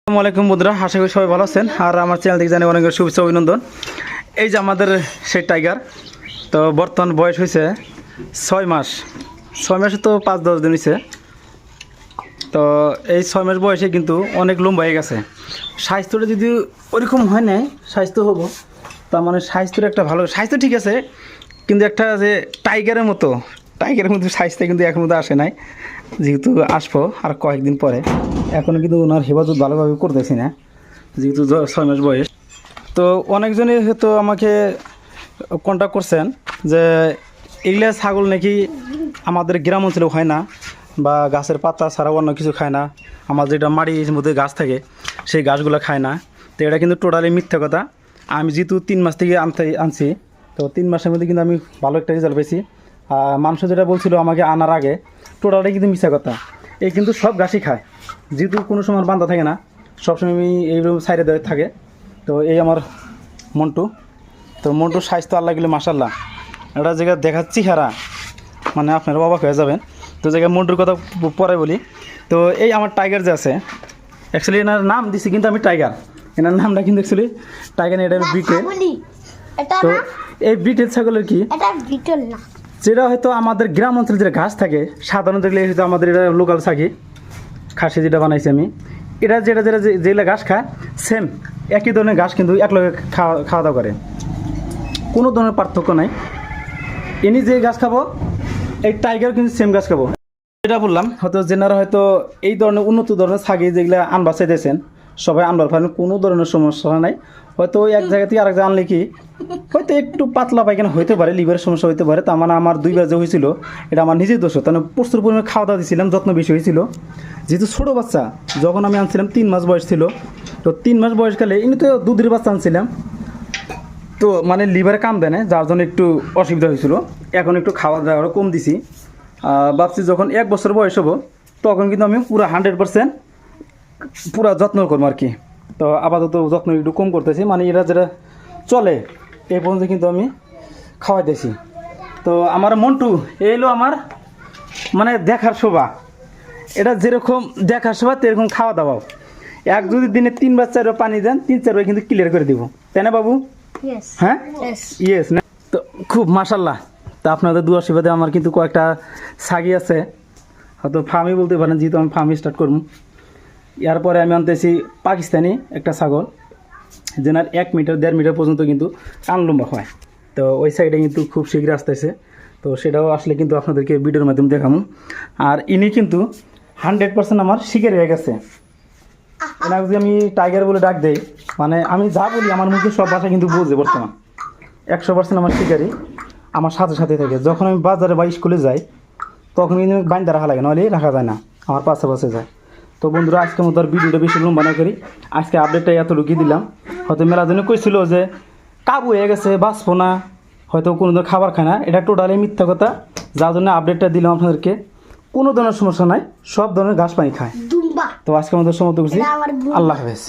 আসসালামু আলাইকুম বন্ধুরা, আশা করি সবাই ভালো আছেন। আর আমার চ্যানেল থেকে জানি অনেক শুভেচ্ছা অভিনন্দন। এই যে আমাদের সেই টাইগার, তো বর্তমান বয়স হয়েছে 6 মাস। 6 মাসে তো 5-10 দিন হয়েছে। তো এই 6 মাস বয়সে কিন্তু অনেক লম্বা হয়ে গেছে। স্বাস্থ্যটা যদি ওরকম হয় না, স্বাস্থ্য হবো, তার মানে স্বাস্থ্যের একটা ভালো স্বাস্থ্য ঠিক আছে, কিন্তু একটা যে টাইগারের মতো স্বাস্থ্য কিন্তু এখন মধ্যে আসে নাই। যেহেতু আসবো আর কয়েকদিন পরে, এখনও কিন্তু ওনার হেফাজত ভালোভাবে করতেছি না, যেহেতু 6 মাস বয়স। তো অনেকজনই হয়তো আমাকে কন্ট্যাক্ট করছেন যে এগুলা ছাগল নাকি আমাদের গ্রাম অঞ্চলেও হয় না, বা গাছের পাতা ছাড়া অন্য কিছু খায় না, আমার যেটা মাটির মধ্যে গাছ থাকে সেই গাছগুলো খায় না। তো এটা কিন্তু টোটালি মিথ্যা কথা। আমি যেহেতু 3 মাস থেকে আনছি, তো 3 মাসের মধ্যে কিন্তু আমি ভালো একটা রেজাল্ট পেয়েছি। মানুষ যেটা বলছিল আমাকে আনার আগে, টোটালটাই কিন্তু মিথ্যা কথা। এই কিন্তু সব গাছই খায়, যেহেতু কোনো সময় বান্ধা থাকে না, সবসময় আমি এইরকম সাইডে দেওয়া থাকে। তো এই আমার মন্টু। তো মন্টুর স্বাস্থ্য আল্লাহ গেলে মাসাল্লাহ, একটা জায়গায় দেখাচ্ছি হারা, মানে আপনারা অবাক হয়ে যাবেন। তো জায়গায় মন্টুর কথা পরে বলি। তো এই আমার টাইগার যে আছে, অ্যাকচুয়ালি এনার নাম দিছি কিন্তু আমি টাইগার, এনার নামটা কিন্তু অ্যাকচুয়ালি টাইগার, এটা ব্রিটেল। তো এই ব্রিটেল ছাগলের কি, যেটা হয়তো আমাদের গ্রাম অঞ্চলে যেটা ঘাস থাকে সাধারণত, দেখলে হয়তো আমাদের এটা লোকাল থাকি খাসি যেটা বানাইছি আমি, এটা যেটা যেটা যেগুলো ঘাস খায় সেম একই ধরনের ঘাস কিন্তু একলগে খাওয়া দাওয়া করে, কোনো ধরনের পার্থক্য নাই। ইনি যে গাছ খাবো, এই টাইগার কিন্তু সেম গাছ খাবো। যেটা বললাম, হয়তো যেনারা হয়তো এই ধরনের উন্নত ধরনের ছাগি যেগুলো আনবার চাইতেছেন, সবাই আনবার পারেন, কোনো ধরনের সমস্যা নাই। হয়তো এক জায়গা থেকে আরেক জায়গা আনলে কি হয়তো একটু পাতলা পায়খানা হইতে পারে, লিভারের সমস্যা হইতে পারে। তার মানে আমার 2 বার যে হয়েছিল এটা আমার নিজের দোষ, তার মানে প্রচুর পরিমাণে খাওয়া দাওয়া দিয়েছিলাম, যত্ন বেশি হয়েছিল। যেহেতু ছোটো বাচ্চা, যখন আমি আনছিলাম 3 মাস বয়স ছিল, তো 3 মাস বয়সকালে ইনি তো দুধের বাচ্চা আনছিলাম, তো মানে লিভারে কাম দেয় না, যার জন্য একটু অসুবিধা হয়েছিল। এখন একটু খাওয়া দাওয়া কম দিছি। ভাবছি যখন 1 বছর বয়স হবো, তখন কিন্তু আমি পুরো 100% পুরো যত্ন করবো আর কি। তো আপাতত যত্ন একটু কম করতেছি, মানে এরা যেটা চলে এই পর্যন্ত কিন্তু আমি খাওয়াইতেছি। তো আমার মন্টু এলো আমার মানে দেখার শোভা, এটা যেরকম দেখার শোভা তেরকম খাওয়া দাওয়াও। এক যদি দিনে 3 বার 4 বার পানি দেন, 3-4 বার কিন্তু ক্লিয়ার করে দিব, তাই না বাবু? হ্যাঁ, ইয়েস না? তো খুব মাশাল্লাহ। তা আপনাদের দোয়া আশীর্বাদে আমার কিন্তু কয়েকটা ছাগি আছে, হয়তো ফার্মই বলতে পারেন, যেহেতু আমি ফার্মই স্টার্ট করবো। এরপরে আমি আনতেছি পাকিস্তানি একটা ছাগল, যেনার 1 মিটার 1.5 মিটার পর্যন্ত কিন্তু কান লম্বা হয়। তো ওই সাইডে কিন্তু খুব শীঘ্রই আসতেছে, তো সেটাও আসলে কিন্তু আপনাদেরকে ভিডিওর মাধ্যমে দেখাবো। আর ইনি কিন্তু 100% আমার শিকার হয়ে গেছে। এনাকে যদি আমি টাইগার বলে ডাক দেই, মানে আমি যা বলি আমার মুখে সব ভাষা কিন্তু বুঝে বর্তমান 100% আমার শিকারি আমার সাথে সাথে থাকে। যখন আমি বাজারে বা স্কুলে যাই, তখন কিন্তু বাইন্দা রাখা লাগে, নাহলে রাখা যায় না, আমার পাশে পাশে যায়। তো বন্ধুরা, আজকের মতো আর ভিডিওটা বেশি লম্বা না করি, আজকে আপডেটটা এতটুকুই দিলাম। হয়তো মেলা জন্য কইছিল যে কাবু হয়ে গেছে, বাঁচবো না, হয়তো কোনো ধরনের খাবার খায় না, এটা টোটালি মিথ্যা কথা। যার জন্য আপডেটটা দিলাম আপনাদেরকে, কোনো ধরনের সমস্যা নাই, সব ধরনের ঘাস পানি খায়। তো আজকের মতো সমাপ্ত করছি, আল্লাহ হাফেজ।